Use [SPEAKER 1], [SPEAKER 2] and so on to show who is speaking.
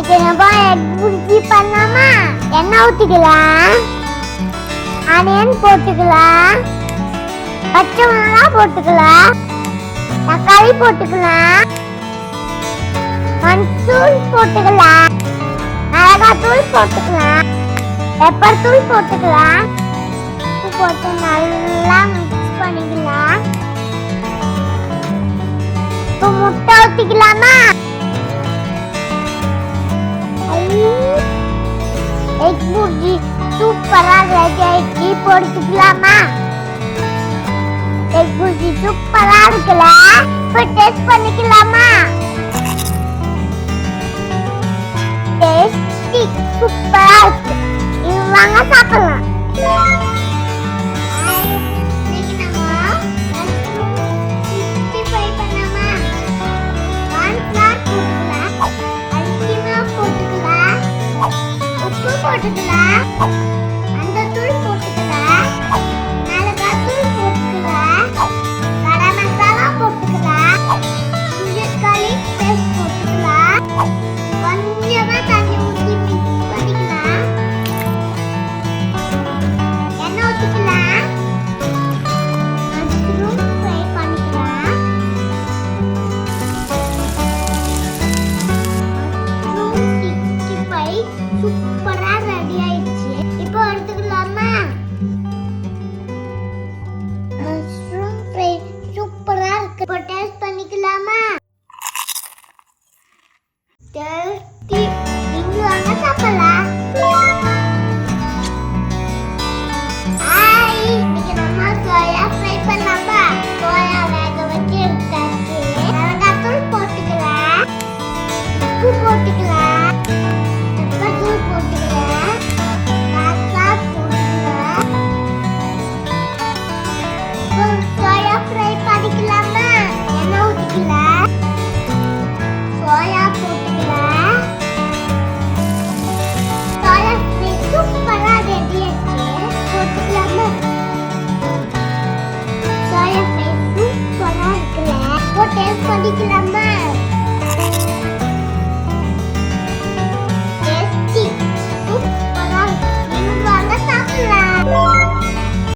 [SPEAKER 1] இன்னைக்கு நம்ம எக் புர்ஜி பண்ணலாமா? எண்ணெய் ஊத்திக்கலாம், ஆனியன் போட்டுக்கலாம், பச்சை மிளகாய் போட்டுக்கலாம், தக்காளி போட்டுக்கலாம், மஞ்சள் போட்டுக்கலாம், மிளகாய் தூள் போட்டுக்கலாம், பெப்பர் தூள் போட்டுக்கலாம், உப்பு போட்டு நல்லா மிக்ஸ் பண்ணிக்கலாம். இப்போ முட்டை ஊத்திக்கலாமா? எக் புர்ஜி சூப்பரா ரெடி ஆயிடுச்சு. போட்டுக்கலாமா? எக் புர்ஜி சூப்பரா இருக்குல்ல? இப்போ டேஸ்ட் பண்ணிக்கலாமா? டேஸ்டி சூப்பரா இருக்கு. இது வாங்க சாப்பிடலாம். போட்டுக்கலாம், அந்த தூள் போட்டுக்கலாம், மிளகாய் தூள் போட்டுக்கலாம், கரம் மசாலா போட்டுக்கலாம், இஞ்சி தக்காளி பேஸ்ட் போட்டுக்கலாம், கொஞ்சமா தண்ணி ஊற்றி மிக்ஸ் பண்ணிக்கலாம், எண்ணெய் ஊற்றிக்கலாம், மஷ்ரூம் ஃப்ரை பண்ணிக்கலாம். மஷ்ரூம் 65 சூப்பரா ரெடி ஆயிடுச்சு. இப்போ எடுத்துக்கலாமா? மஷ்ரூம் ஃப்ரை சூப்பரா இருக்கு. இப்போ டேஸ்ட் பண்ணிக்கலாமா? டேஸ்டி. நீங்க வாங்க சாப்பிடலாம். இன்னைக்கு நம்ம சோயா ஃப்ரை பண்ணலாமா? சோயா வேக வச்சு எடுத்தாச்சு. மிளகாய் தூள் போட்டுக்கலாம், உப்பு போட்டுக்கலாம்,